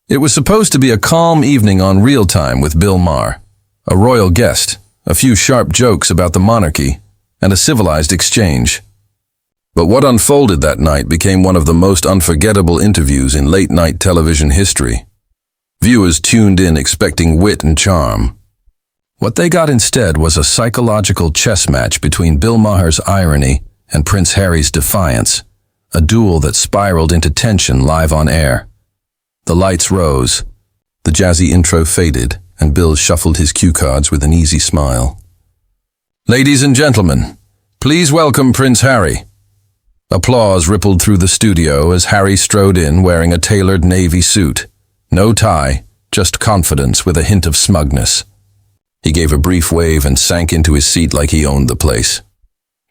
It was supposed to be a calm evening on Real Time with Bill Maher, a royal guest, a few sharp jokes about the monarchy, and a civilized exchange. But what unfolded that night became one of the most unforgettable interviews in late-night television history. Viewers tuned in expecting wit and charm. What they got instead was a psychological chess match between Bill Maher's irony and Prince Harry's defiance, a duel that spiraled into tension live on air. The lights rose, the jazzy intro faded, and Bill shuffled his cue cards with an easy smile. "Ladies and gentlemen, please welcome Prince Harry." Applause rippled through the studio as Harry strode in wearing a tailored navy suit. No tie, just confidence with a hint of smugness. He gave a brief wave and sank into his seat like he owned the place.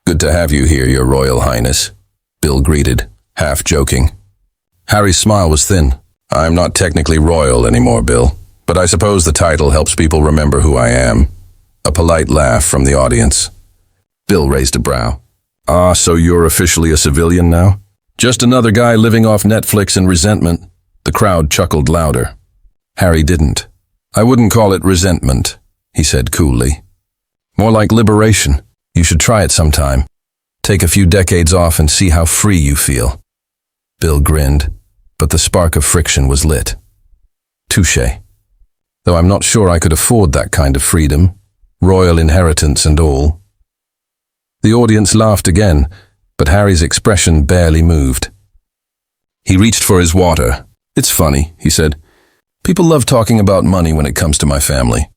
"Good to have you here, Your Royal Highness," Bill greeted, half joking. Harry's smile was thin. "I'm not technically royal anymore, Bill, but I suppose the title helps people remember who I am." A polite laugh from the audience. Bill raised a brow. "Ah, so you're officially a civilian now? Just another guy living off Netflix and resentment." The crowd chuckled louder. Harry didn't. "I wouldn't call it resentment," he said coolly. "More like liberation. You should try it sometime. Take a few decades off and see how free you feel." Bill grinned, but the spark of friction was lit. "Touché. Though I'm not sure I could afford that kind of freedom, royal inheritance and all." The audience laughed again, but Harry's expression barely moved. He reached for his water. "It's funny," he said. "People love talking about money when it comes to my family.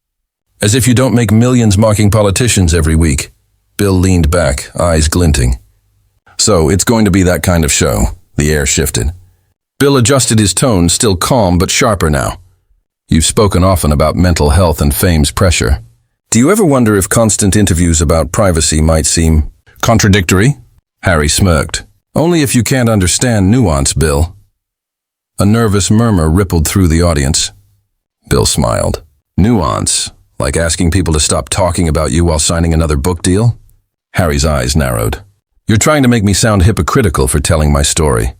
As if you don't make millions mocking politicians every week." Bill leaned back, eyes glinting. "So it's going to be that kind of show." The air shifted. Bill adjusted his tone, still calm but sharper now. "You've spoken often about mental health and fame's pressure. Do you ever wonder if constant interviews about privacy might seem contradictory?" Harry smirked. "Only if you can't understand nuance, Bill." A nervous murmur rippled through the audience. Bill smiled. "Nuance? Like asking people to stop talking about you while signing another book deal?" Harry's eyes narrowed. "You're trying to make me sound hypocritical for telling my story.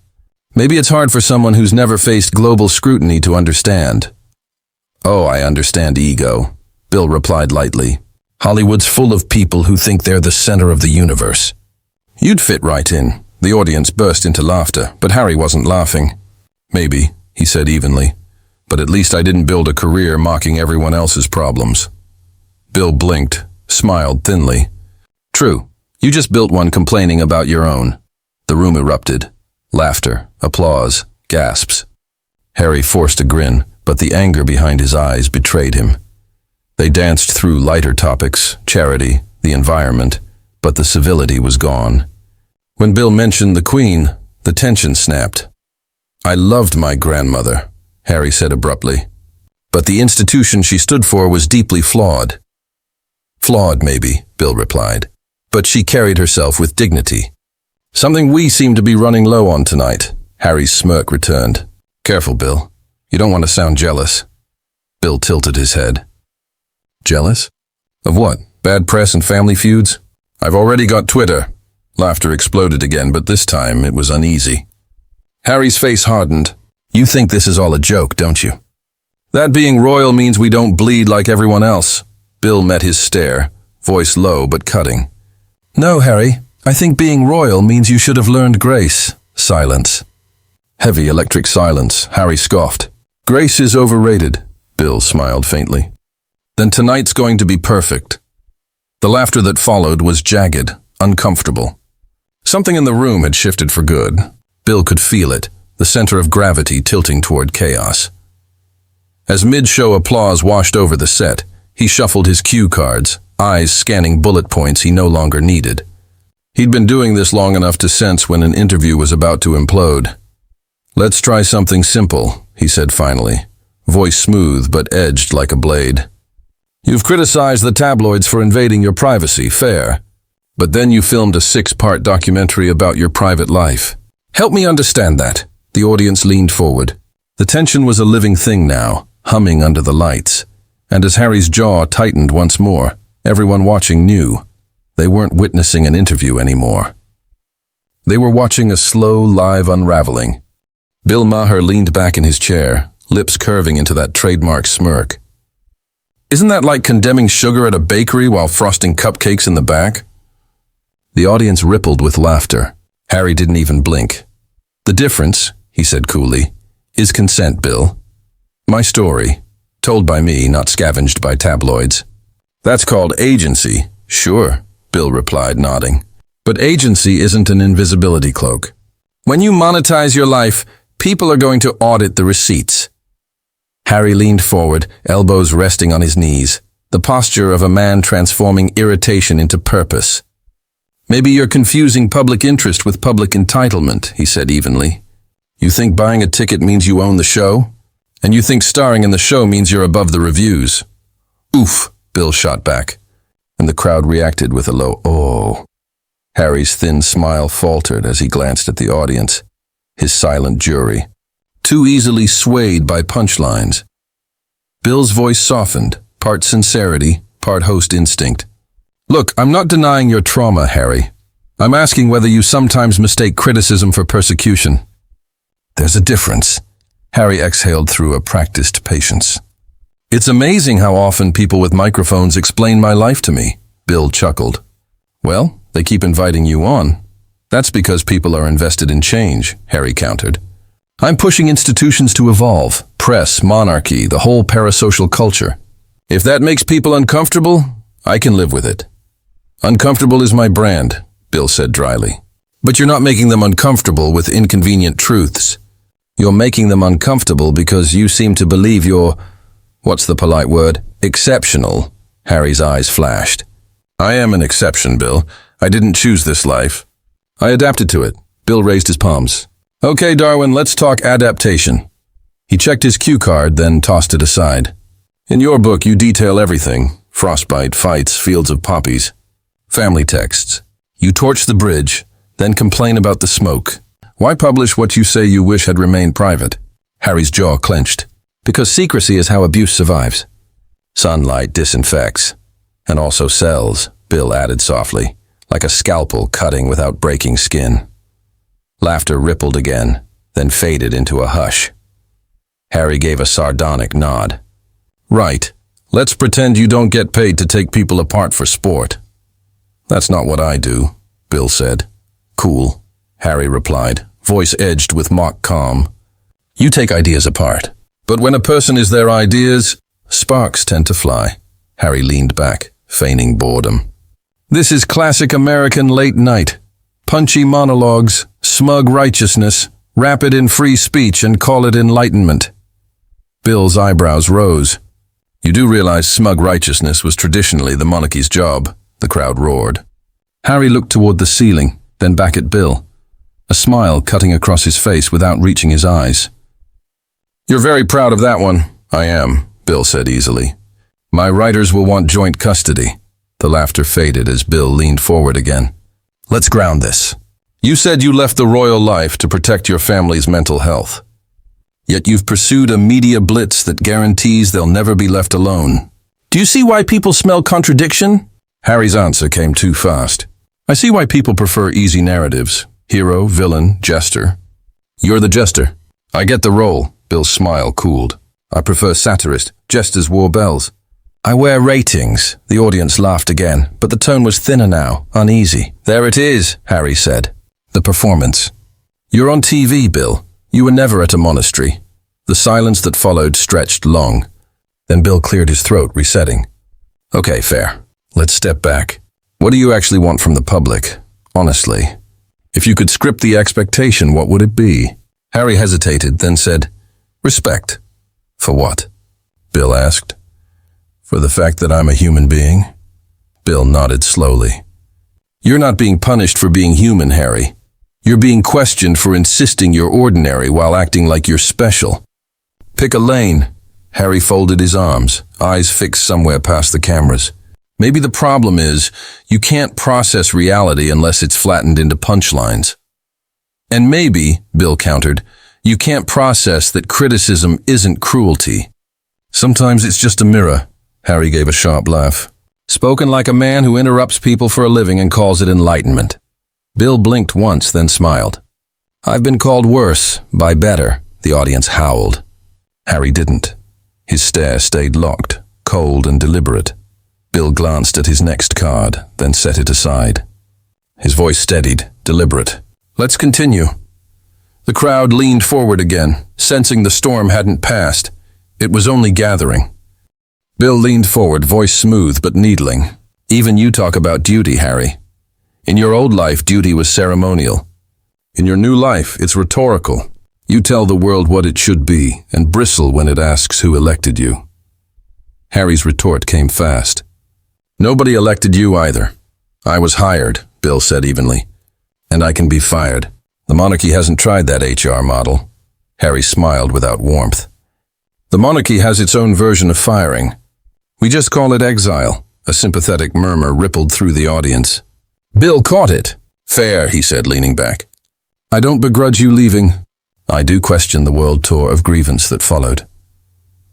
Maybe it's hard for someone who's never faced global scrutiny to understand." "Oh, I understand ego," Bill replied lightly. "Hollywood's full of people who think they're the center of the universe." "You'd fit right in." The audience burst into laughter, but Harry wasn't laughing. "Maybe," he said evenly, "but at least I didn't build a career mocking everyone else's problems." Bill blinked, smiled thinly. "True, you just built one complaining about your own." The room erupted. Laughter, applause, gasps. Harry forced a grin, but the anger behind his eyes betrayed him. They danced through lighter topics, charity, the environment, but the civility was gone. When Bill mentioned the Queen, the tension snapped. "I loved my grandmother," Harry said abruptly. "But the institution she stood for was deeply flawed." "Flawed, maybe," Bill replied. "But she carried herself with dignity. Something we seem to be running low on tonight." Harry's smirk returned. "Careful, Bill. You don't want to sound jealous." Bill tilted his head. "Jealous? Of what? Bad press and family feuds? I've already got Twitter." Laughter exploded again, but this time it was uneasy. Harry's face hardened. "You think this is all a joke, don't you?" "That being royal means we don't bleed like everyone else." Bill met his stare, voice low but cutting. "No, Harry. I think being royal means you should have learned grace." Silence. Heavy electric silence. Harry scoffed. "Grace is overrated." Bill smiled faintly. "Then tonight's going to be perfect." The laughter that followed was jagged, uncomfortable. Something in the room had shifted for good. Bill could feel it, the center of gravity tilting toward chaos. As mid-show applause washed over the set, he shuffled his cue cards, eyes scanning bullet points he no longer needed. He'd been doing this long enough to sense when an interview was about to implode. "Let's try something simple," he said finally, voice smooth but edged like a blade. "You've criticized the tabloids for invading your privacy, fair. But then you filmed a 6-part documentary about your private life. Help me understand that." The audience leaned forward. The tension was a living thing now, humming under the lights. And as Harry's jaw tightened once more, everyone watching knew they weren't witnessing an interview anymore. They were watching a slow, live unraveling. Bill Maher leaned back in his chair, lips curving into that trademark smirk. Isn't that like condemning sugar at a bakery while frosting cupcakes in the back? The audience rippled with laughter. Harry didn't even blink. The difference, he said coolly, is consent, Bill. My story, told by me, not scavenged by tabloids. That's called agency. Sure, Bill replied, nodding. But agency isn't an invisibility cloak. When you monetize your life, people are going to audit the receipts. Harry leaned forward, elbows resting on his knees, the posture of a man transforming irritation into purpose. Maybe you're confusing public interest with public entitlement, he said evenly. You think buying a ticket means you own the show? And you think starring in the show means you're above the reviews. Oof, Bill shot back, and the crowd reacted with a low "oh." Harry's thin smile faltered as he glanced at the audience, his silent jury, too easily swayed by punchlines. Bill's voice softened, part sincerity, part host instinct. Look, I'm not denying your trauma, Harry. I'm asking whether you sometimes mistake criticism for persecution. There's a difference. Harry exhaled through a practiced patience. It's amazing how often people with microphones explain my life to me, Bill chuckled. Well, they keep inviting you on. That's because people are invested in change, Harry countered. I'm pushing institutions to evolve, press, monarchy, the whole parasocial culture. If that makes people uncomfortable, I can live with it. Uncomfortable is my brand, Bill said dryly. But you're not making them uncomfortable with inconvenient truths. You're making them uncomfortable because you seem to believe you're, what's the polite word, exceptional, Harry's eyes flashed. I am an exception, Bill. I didn't choose this life. I adapted to it. Bill raised his palms. Okay, Darwin, let's talk adaptation. He checked his cue card, then tossed it aside. In your book, you detail everything. Frostbite, fights, fields of poppies. Family texts. You torch the bridge, then complain about the smoke. Why publish what you say you wish had remained private? Harry's jaw clenched. Because secrecy is how abuse survives. Sunlight disinfects. And also sells, Bill added softly, like a scalpel cutting without breaking skin. Laughter rippled again, then faded into a hush. Harry gave a sardonic nod. Right. Let's pretend you don't get paid to take people apart for sport. That's not what I do, Bill said. Cool, Harry replied, voice edged with mock calm. You take ideas apart. But when a person is their ideas, sparks tend to fly. Harry leaned back, feigning boredom. This is classic American late night. Punchy monologues, smug righteousness, wrap it in free speech and call it enlightenment. Bill's eyebrows rose. You do realize smug righteousness was traditionally the monarchy's job, the crowd roared. Harry looked toward the ceiling, then back at Bill, a smile cutting across his face without reaching his eyes. You're very proud of that one. I am, Bill said easily. My writers will want joint custody. The laughter faded as Bill leaned forward again. Let's ground this. You said you left the royal life to protect your family's mental health. Yet you've pursued a media blitz that guarantees they'll never be left alone. Do you see why people smell contradiction? Harry's answer came too fast. I see why people prefer easy narratives. Hero, villain, jester. You're the jester. I get the role. Bill's smile cooled. I prefer satirist. Jesters wore bells. I wear ratings. The audience laughed again, but the tone was thinner now, uneasy. There it is, Harry said. The performance. You're on TV, Bill. You were never at a monastery. The silence that followed stretched long. Then Bill cleared his throat, resetting. Okay, fair. Let's step back. What do you actually want from the public? Honestly. If you could script the expectation, what would it be? Harry hesitated, then said, Respect. For what? Bill asked. For the fact that I'm a human being? Bill nodded slowly. You're not being punished for being human, Harry. You're being questioned for insisting you're ordinary while acting like you're special. Pick a lane. Harry folded his arms, eyes fixed somewhere past the cameras. Maybe the problem is you can't process reality unless it's flattened into punchlines. And maybe, Bill countered, you can't process that criticism isn't cruelty. Sometimes it's just a mirror. Harry gave a sharp laugh. Spoken like a man who interrupts people for a living and calls it enlightenment. Bill blinked once, then smiled. I've been called worse, by better, the audience howled. Harry didn't. His stare stayed locked, cold and deliberate. Bill glanced at his next card, then set it aside. His voice steadied, deliberate. "Let's continue." The crowd leaned forward again, sensing the storm hadn't passed. It was only gathering. Bill leaned forward, voice smooth but needling. "Even you talk about duty, Harry. In your old life, duty was ceremonial. In your new life, it's rhetorical. You tell the world what it should be and bristle when it asks who elected you." Harry's retort came fast. "Nobody elected you either. I was hired," Bill said evenly. "And I can be fired. The monarchy hasn't tried that HR model." Harry smiled without warmth. "The monarchy has its own version of firing. We just call it exile." A sympathetic murmur rippled through the audience. Bill caught it. "Fair," he said, leaning back. "I don't begrudge you leaving. I do question the world tour of grievance that followed."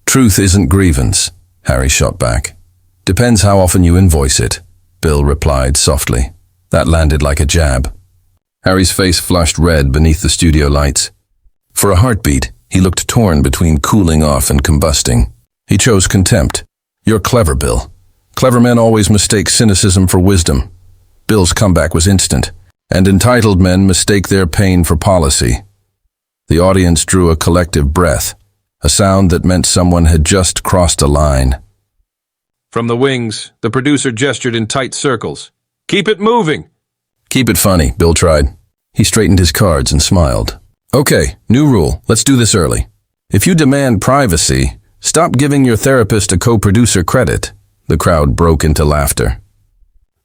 "Truth isn't grievance," Harry shot back. "Depends how often you invoice it," Bill replied softly. That landed like a jab. Harry's face flushed red beneath the studio lights. For a heartbeat, he looked torn between cooling off and combusting. He chose contempt. "You're clever, Bill. Clever men always mistake cynicism for wisdom." Bill's comeback was instant, and entitled men mistake their pain for policy. The audience drew a collective breath, a sound that meant someone had just crossed a line. From the wings, the producer gestured in tight circles. "Keep it moving!" "Keep it funny," Bill tried. He straightened his cards and smiled. "Okay, new rule. Let's do this early. If you demand privacy, stop giving your therapist a co-producer credit." The crowd broke into laughter.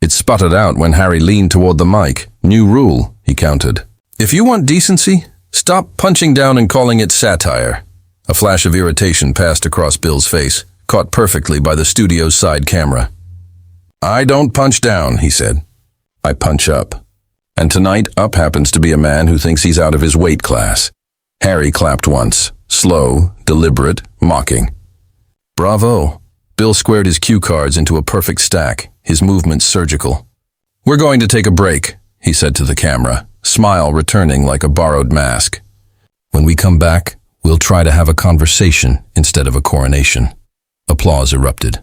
It sputtered out when Harry leaned toward the mic. "New rule," he countered. "If you want decency, stop punching down and calling it satire." A flash of irritation passed across Bill's face, caught perfectly by the studio's side camera. "I don't punch down," he said. "I punch up. And tonight, up happens to be a man who thinks he's out of his weight class." Harry clapped once, slow, deliberate, mocking. "Bravo." Bill squared his cue cards into a perfect stack, his movements surgical. "We're going to take a break," he said to the camera, smile returning like a borrowed mask. "When we come back, we'll try to have a conversation instead of a coronation." Applause erupted.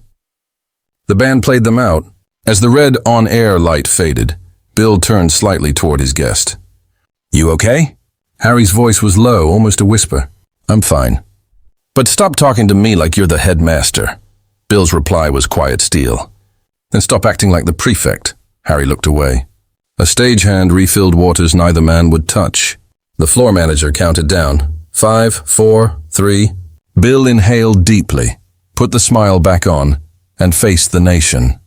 The band played them out. As the red on-air light faded, Bill turned slightly toward his guest. "You okay?" Harry's voice was low, almost a whisper. "I'm fine." "But stop talking to me like you're the headmaster." Bill's reply was quiet steel. "Then stop acting like the prefect." Harry looked away. A stagehand refilled waters neither man would touch. The floor manager counted down. 5, 4, 3. Bill inhaled deeply, put the smile back on, and faced the nation.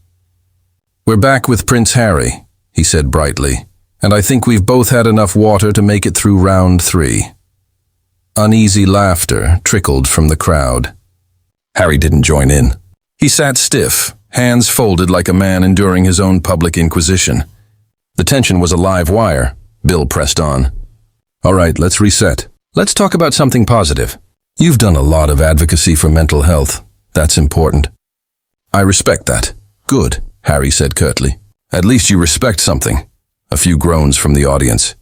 "We're back with Prince Harry," he said brightly, "and I think we've both had enough water to make it through round 3. Uneasy laughter trickled from the crowd. Harry didn't join in. He sat stiff, hands folded like a man enduring his own public inquisition. The tension was a live wire. Bill pressed on. "All right, let's reset. Let's talk about something positive. You've done a lot of advocacy for mental health. That's important." "I respect that." "Good," Harry said curtly. "At least you respect something." A few groans from the audience.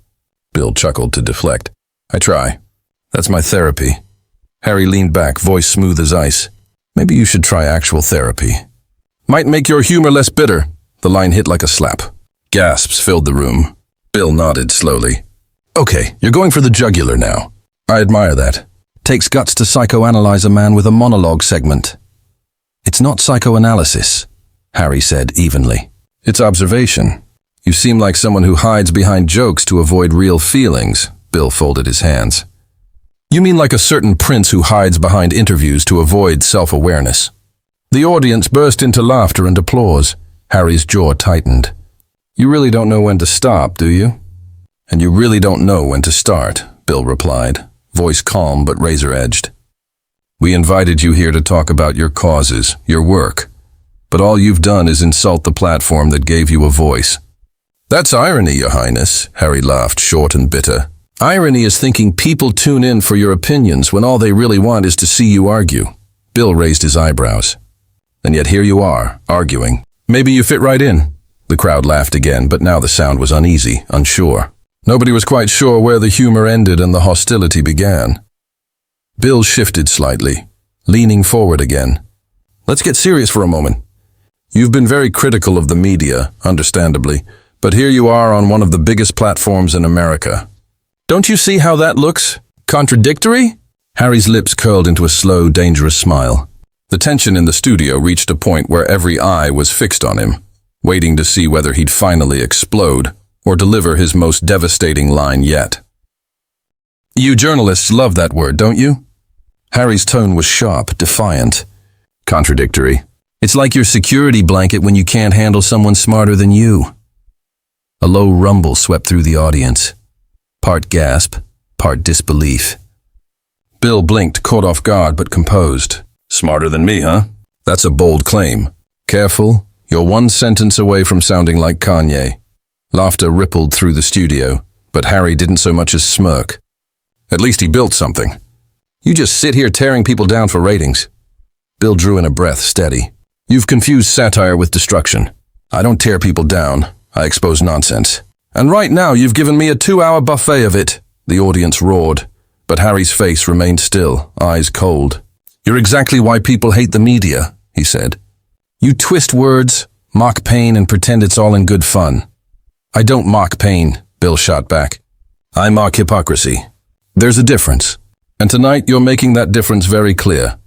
Bill chuckled to deflect. "I try. That's my therapy." Harry leaned back, voice smooth as ice. "Maybe you should try actual therapy. Might make your humor less bitter." The line hit like a slap. Gasps filled the room. Bill nodded slowly. "Okay, you're going for the jugular now. I admire that. Takes guts to psychoanalyze a man with a monologue segment." "It's not psychoanalysis," Harry said evenly. "It's observation. You seem like someone who hides behind jokes to avoid real feelings." Bill folded his hands. "You mean like a certain prince who hides behind interviews to avoid self-awareness." The audience burst into laughter and applause. Harry's jaw tightened. "You really don't know when to stop, do you?" "And you really don't know when to start," Bill replied, voice calm but razor-edged. "We invited you here to talk about your causes, your work. But all you've done is insult the platform that gave you a voice." "That's irony, Your Highness," Harry laughed, short and bitter. "Irony is thinking people tune in for your opinions when all they really want is to see you argue." Bill raised his eyebrows. "And yet here you are, arguing. Maybe you fit right in." The crowd laughed again, but now the sound was uneasy, unsure. Nobody was quite sure where the humor ended and the hostility began. Bill shifted slightly, leaning forward again. Let's get serious for a moment. You've been very critical of the media, understandably, but here you are on one of the biggest platforms in America. Don't you see how that looks? Contradictory? Harry's lips curled into a slow, dangerous smile. The tension in the studio reached a point where every eye was fixed on him, waiting to see whether he'd finally explode or deliver his most devastating line yet. You journalists love that word, don't you? Harry's tone was sharp, defiant. Contradictory. It's like your security blanket when you can't handle someone smarter than you. A low rumble swept through the audience. Part gasp, part disbelief. Bill blinked, caught off guard but composed. Smarter than me, huh? That's a bold claim. Careful, you're one sentence away from sounding like Kanye. Laughter rippled through the studio, but Harry didn't so much as smirk. At least he built something. You just sit here tearing people down for ratings. Bill drew in a breath, steady. You've confused satire with destruction. I don't tear people down. I expose nonsense. And right now you've given me a 2-hour buffet of it, the audience roared. But Harry's face remained still, eyes cold. You're exactly why people hate the media, he said. You twist words, mock pain, and pretend it's all in good fun. I don't mock pain, Bill shot back. I mock hypocrisy. There's a difference. And tonight you're making that difference very clear.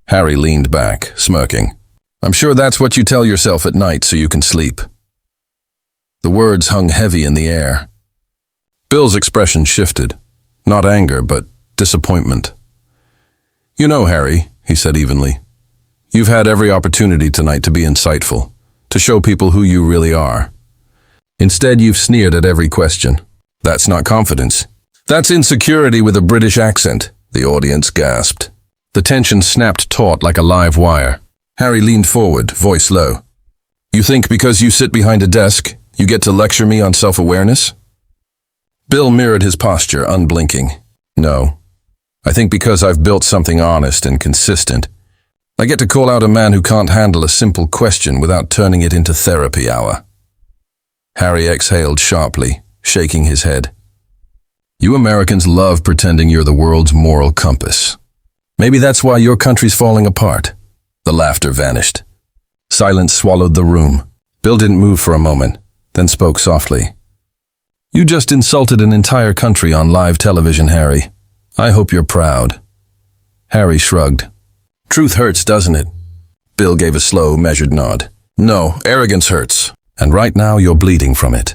Harry leaned back, smirking. I'm sure that's what you tell yourself at night so you can sleep. The words hung heavy in the air. Bill's expression shifted. Not anger, but disappointment. You know, Harry, he said evenly, you've had every opportunity tonight to be insightful, to show people who you really are. Instead, you've sneered at every question. That's not confidence. That's insecurity with a British accent, the audience gasped. The tension snapped taut like a live wire. Harry leaned forward, voice low. You think because you sit behind a desk, you get to lecture me on self-awareness? Bill mirrored his posture, unblinking. No. I think because I've built something honest and consistent, I get to call out a man who can't handle a simple question without turning it into therapy hour. Harry exhaled sharply, shaking his head. You Americans love pretending you're the world's moral compass. Maybe that's why your country's falling apart. The laughter vanished. Silence swallowed the room. Bill didn't move for a moment, then spoke softly. You just insulted an entire country on live television, Harry. I hope you're proud. Harry shrugged. Truth hurts, doesn't it? Bill gave a slow, measured nod. No, arrogance hurts. And right now you're bleeding from it.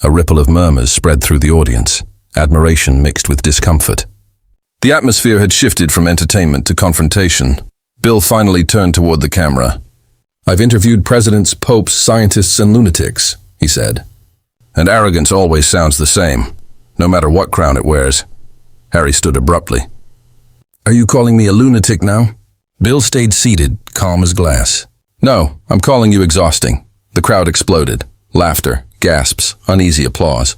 A ripple of murmurs spread through the audience, admiration mixed with discomfort. The atmosphere had shifted from entertainment to confrontation. Bill finally turned toward the camera. I've interviewed presidents, popes, scientists, and lunatics, he said. And arrogance always sounds the same, no matter what crown it wears. Harry stood abruptly. Are you calling me a lunatic now? Bill stayed seated, calm as glass. No, I'm calling you exhausting. The crowd exploded. Laughter, gasps, uneasy applause.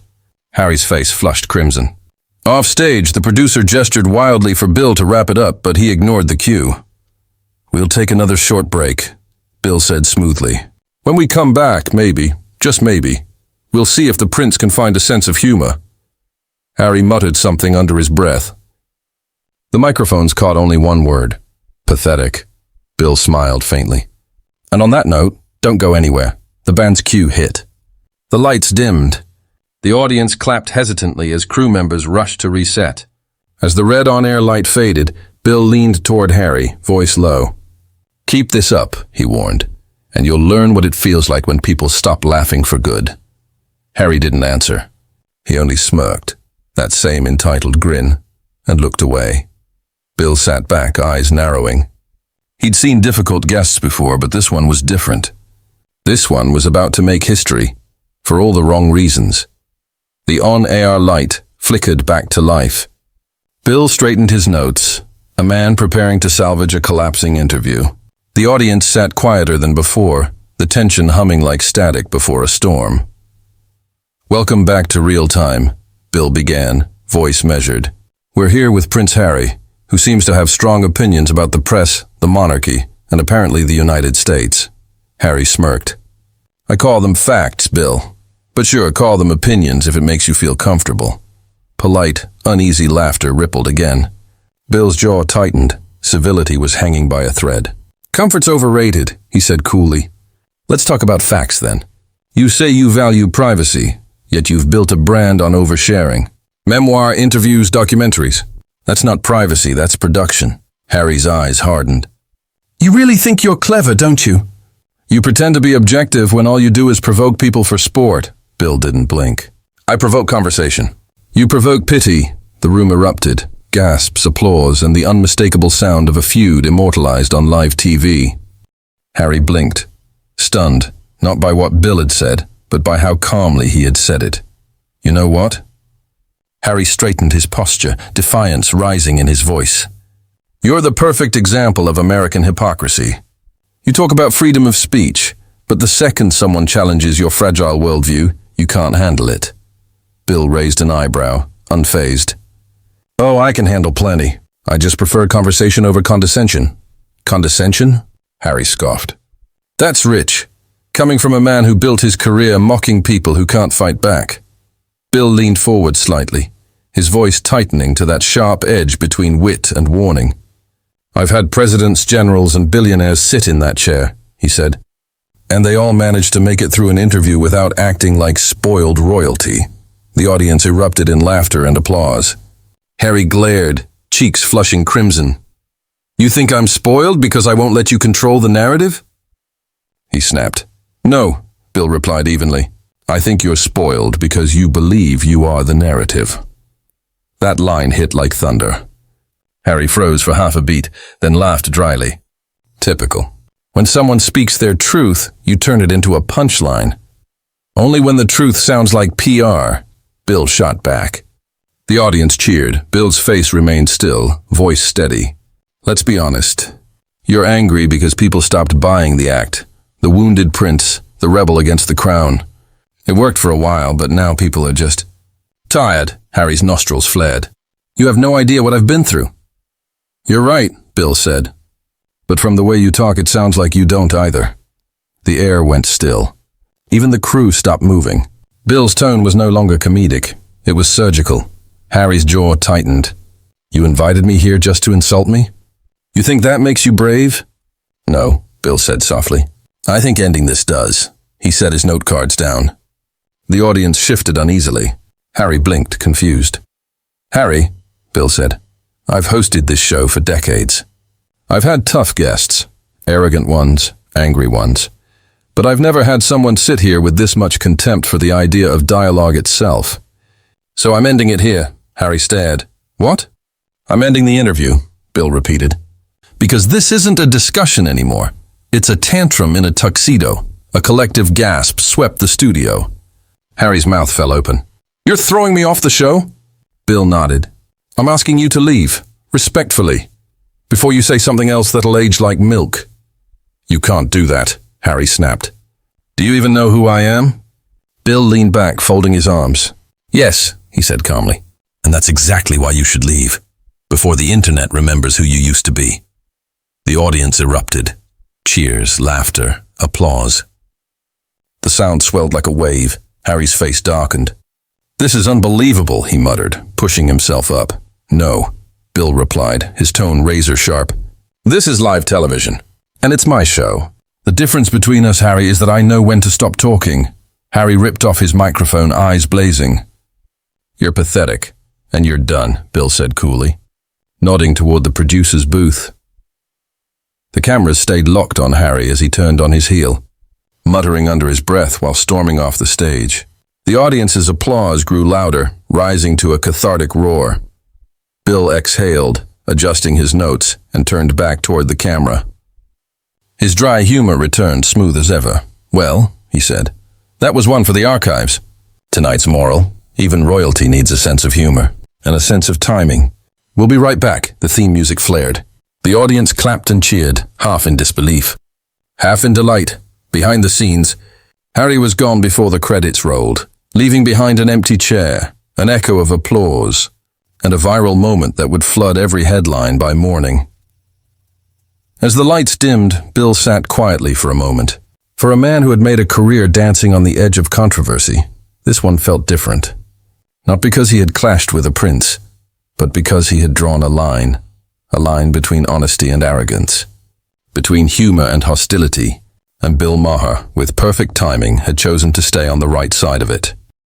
Harry's face flushed crimson. Off stage, the producer gestured wildly for Bill to wrap it up, but he ignored the cue. We'll take another short break, Bill said smoothly. When we come back, maybe, just maybe, we'll see if the prince can find a sense of humor. Harry muttered something under his breath. The microphones caught only one word. Pathetic. Bill smiled faintly. And on that note, don't go anywhere. The band's cue hit. The lights dimmed. The audience clapped hesitantly as crew members rushed to reset. As the red on-air light faded, Bill leaned toward Harry, voice low. Keep this up, he warned, and you'll learn what it feels like when people stop laughing for good. Harry didn't answer. He only smirked, that same entitled grin, and looked away. Bill sat back, eyes narrowing. He'd seen difficult guests before, but this one was different. This one was about to make history, for all the wrong reasons. The on-air light flickered back to life. Bill straightened his notes, a man preparing to salvage a collapsing interview. The audience sat quieter than before, the tension humming like static before a storm. Welcome back to Real Time, Bill began, voice measured. We're here with Prince Harry, who seems to have strong opinions about the press, the monarchy, and apparently the United States. Harry smirked. I call them facts, Bill. But sure, call them opinions if it makes you feel comfortable. Polite, uneasy laughter rippled again. Bill's jaw tightened. Civility was hanging by a thread. "Comfort's overrated," he said coolly. "Let's talk about facts then. You say you value privacy, yet you've built a brand on oversharing. Memoir, interviews, documentaries. That's not privacy, that's production." Harry's eyes hardened. "You really think you're clever, don't you?" "You pretend to be objective when all you do is provoke people for sport." Bill didn't blink. "I provoke conversation. You provoke pity." The room erupted. Gasps, applause, and the unmistakable sound of a feud immortalized on live TV. Harry blinked, stunned, not by what Bill had said, but by how calmly he had said it. "You know what?" Harry straightened his posture, defiance rising in his voice. "You're the perfect example of American hypocrisy. You talk about freedom of speech, but the second someone challenges your fragile worldview, you can't handle it." Bill raised an eyebrow, unfazed. "Oh, I can handle plenty. I just prefer conversation over condescension." "Condescension?" Harry scoffed. "That's rich, coming from a man who built his career mocking people who can't fight back." Bill leaned forward slightly, his voice tightening to that sharp edge between wit and warning. "I've had presidents, generals, and billionaires sit in that chair," he said, "and they all managed to make it through an interview without acting like spoiled royalty." The audience erupted in laughter and applause. Harry glared, cheeks flushing crimson. "You think I'm spoiled because I won't let you control the narrative?" He snapped. "No," Bill replied evenly. "I think you're spoiled because you believe you are the narrative." That line hit like thunder. Harry froze for half a beat, then laughed dryly. Typical. When someone speaks their truth, you turn it into a punchline. Only when the truth sounds like PR, Bill shot back. The audience cheered. Bill's face remained still, voice steady. "Let's be honest. You're angry because people stopped buying the act. The wounded prince, the rebel against the crown. It worked for a while, but now people are just tired." Harry's nostrils flared. "You have no idea what I've been through." "You're right," Bill said. "But from the way you talk, it sounds like you don't either." The air went still. Even the crew stopped moving. Bill's tone was no longer comedic. It was surgical. Harry's jaw tightened. "You invited me here just to insult me? You think that makes you brave?" "No," Bill said softly. "I think ending this does." He set his note cards down. The audience shifted uneasily. Harry blinked, confused. "Harry," Bill said, "I've hosted this show for decades. I've had tough guests, arrogant ones, angry ones. But I've never had someone sit here with this much contempt for the idea of dialogue itself. So I'm ending it here." Harry stared. "What?" "I'm ending the interview," Bill repeated. "Because this isn't a discussion anymore. It's a tantrum in a tuxedo." A collective gasp swept the studio. Harry's mouth fell open. "You're throwing me off the show?" Bill nodded. "I'm asking you to leave, respectfully, before you say something else that'll age like milk." "You can't do that," Harry snapped. "Do you even know who I am?" Bill leaned back, folding his arms. "Yes," he said calmly, "and that's exactly why you should leave, before the internet remembers who you used to be." The audience erupted. Cheers, laughter, applause. The sound swelled like a wave. Harry's face darkened. "This is unbelievable," he muttered, pushing himself up. "No," Bill replied, his tone razor-sharp. "This is live television, and it's my show. The difference between us, Harry, is that I know when to stop talking." Harry ripped off his microphone, eyes blazing. "You're pathetic, and you're done," Bill said coolly, nodding toward the producer's booth. The cameras stayed locked on Harry as he turned on his heel, muttering under his breath while storming off the stage. The audience's applause grew louder, rising to a cathartic roar. Bill exhaled, adjusting his notes, and turned back toward the camera. His dry humor returned, smooth as ever. "Well," he said, "that was one for the archives. Tonight's moral: even royalty needs a sense of humor, and a sense of timing." "We'll be right back," the theme music flared. The audience clapped and cheered, half in disbelief, half in delight. Behind the scenes, Harry was gone before the credits rolled, leaving behind an empty chair, an echo of applause, and a viral moment that would flood every headline by morning. As the lights dimmed, Bill sat quietly for a moment. For a man who had made a career dancing on the edge of controversy, this one felt different. Not because he had clashed with a prince, but because he had drawn a line. a line between honesty and arrogance, between humor and hostility, and Bill Maher, with perfect timing, had chosen to stay on the right side of it.